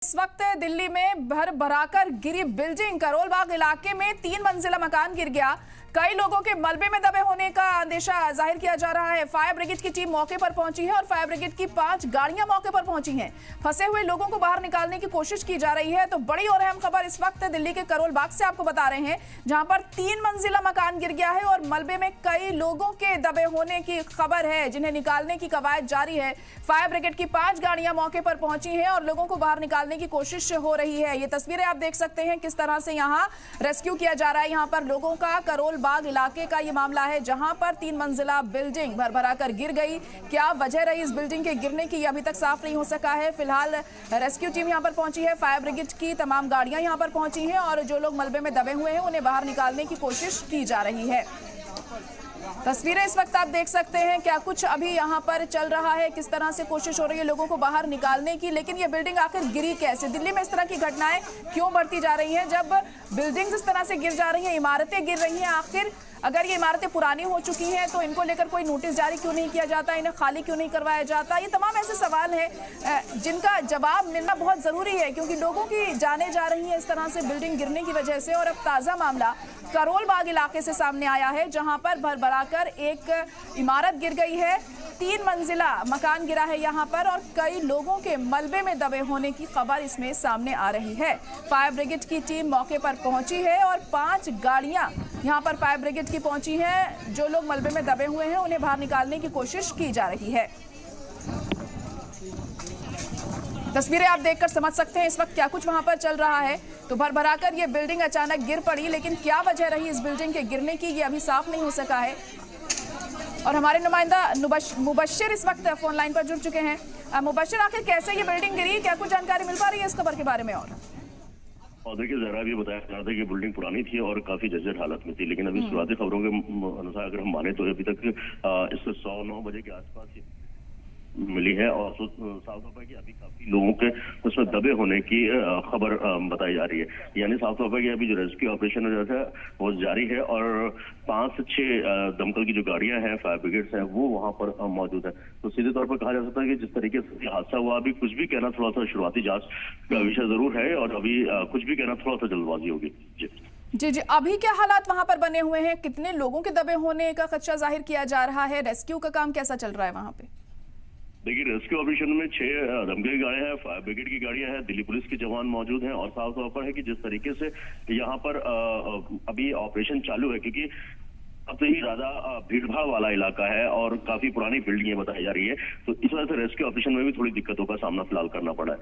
इस वक्त दिल्ली में भर भराकर गिरी बिल्डिंग करोल बाग इलाके में 3 मंजिला मकान गिर गया। कई लोगों के मलबे में दबे होने का अंदेशा जाहिर किया जा रहा है। फायर ब्रिगेड की टीम मौके पर पहुंची है और फायर ब्रिगेड की 5 गाड़ियां मौके पर पहुंची हैं। फंसे हुए लोगों को बाहर निकालने की कोशिश की जा रही है। तो बड़ी और अहम खबर इस वक्त दिल्ली के करोल बाग से आपको बता रहे हैं, जहां पर 3 मंजिला मकान गिर गया है और मलबे में कई लोगों के दबे होने की खबर है, जिन्हें निकालने की कवायद जारी है। फायर ब्रिगेड की 5 गाड़ियां मौके पर पहुंची हैं और लोगों को बाहर निकालने की कोशिश हो रही है। ये तस्वीरें आप देख सकते हैं किस तरह से यहाँ रेस्क्यू किया जा रहा है। यहाँ पर लोगों का करोल बाग इलाके का ये मामला है, जहां पर 3 मंजिला बिल्डिंग भरभरा कर गिर गई। क्या वजह रही इस बिल्डिंग के गिरने की, ये अभी तक साफ नहीं हो सका है। फिलहाल रेस्क्यू टीम यहाँ पर पहुंची है, फायर ब्रिगेड की तमाम गाड़ियां यहाँ पर पहुंची हैं और जो लोग मलबे में दबे हुए हैं उन्हें बाहर निकालने की कोशिश की जा रही है। तस्वीरें इस वक्त आप देख सकते हैं, क्या कुछ अभी यहाँ पर चल रहा है, किस तरह से कोशिश हो रही है लोगों को बाहर निकालने की। लेकिन ये बिल्डिंग आखिर गिरी कैसे? दिल्ली में इस तरह की घटनाएं क्यों बढ़ती जा रही हैं? जब बिल्डिंग्स इस तरह से गिर जा रही हैं, इमारतें गिर रही हैं, आखिर अगर ये इमारतें पुरानी हो चुकी हैं तो इनको लेकर कोई नोटिस जारी क्यों नहीं किया जाता, इन्हें खाली क्यों नहीं करवाया जाता? ये तमाम ऐसे सवाल हैं जिनका जवाब मिलना बहुत ज़रूरी है, क्योंकि लोगों की जानें जा रही हैं इस तरह से बिल्डिंग गिरने की वजह से। और अब ताज़ा मामला करोल बाग इलाके से सामने आया है, जहां पर भरभराकर एक इमारत गिर गई है। 3 मंजिला मकान गिरा है यहाँ पर और कई लोगों के मलबे में दबे होने की खबर इसमें सामने आ रही है। फायर ब्रिगेड की टीम मौके पर पहुंची है और 5 गाड़ियां यहाँ पर फायर ब्रिगेड की पहुंची हैं। जो लोग मलबे में दबे हुए हैं उन्हें बाहर निकालने की कोशिश की जा रही है। तस्वीरें आप देखकर समझ सकते हैं इस वक्त क्या कुछ वहां पर चल रहा है। तो भरभराकर ये बिल्डिंग अचानक गिर पड़ी, लेकिन क्या वजह रही इस बिल्डिंग के गिरने की, ये अभी साफ नहीं हो सका है। और हमारे नुमाइंदा मुबश्शिर इस वक्त फोन लाइन पर जुड़ चुके हैं। मुबश्शिर, आखिर कैसे ये बिल्डिंग गिरी, क्या कुछ जानकारी मिल पा रही है इस खबर के बारे में? और देखिए, जरा भी बताया जा रहा था कि बिल्डिंग पुरानी थी और काफी जर्जर हालत में थी, लेकिन अभी शुरुआती खबरों के अनुसार अगर हम माने तो अभी तक इससे 109 बजे के आसपास मिली है और साफ तौर पर कि अभी काफी लोगों के उसमें दबे होने की खबर बताई जा रही है। यानी साफ तौर पर कि अभी जो रेस्क्यू ऑपरेशन है वो जारी है और 5 से 6 दमकल की जो गाड़ियां हैं, फायर ब्रिगेड है, वो वहां पर मौजूद है। तो सीधे तौर पर कहा जा सकता है कि जिस तरीके से हादसा हुआ, अभी कुछ भी कहना थोड़ा सा शुरुआती जांच का विषय जरूर है और अभी कुछ भी कहना थोड़ा सा जल्दबाजी होगी। जी जी, अभी क्या हालात वहां पर बने हुए हैं? कितने लोगों के दबे होने का खदशा जाहिर किया जा रहा है? रेस्क्यू का काम कैसा चल रहा है वहां पे? देखिए, रेस्क्यू ऑपरेशन में 6 दमकल की गाड़ियां हैं, फायर ब्रिगेड की गाड़ियां हैं, दिल्ली पुलिस के जवान मौजूद हैं और साफ तौर पर है कि जिस तरीके से यहाँ पर अभी ऑपरेशन चालू है, क्योंकि सबसे ही ज्यादा भीड़भाड़ वाला इलाका है और काफी पुरानी बिल्डिंगें बताई जा रही है, तो इस वजह से रेस्क्यू ऑपरेशन में भी थोड़ी दिक्कतों का सामना फिलहाल करना पड़ा है।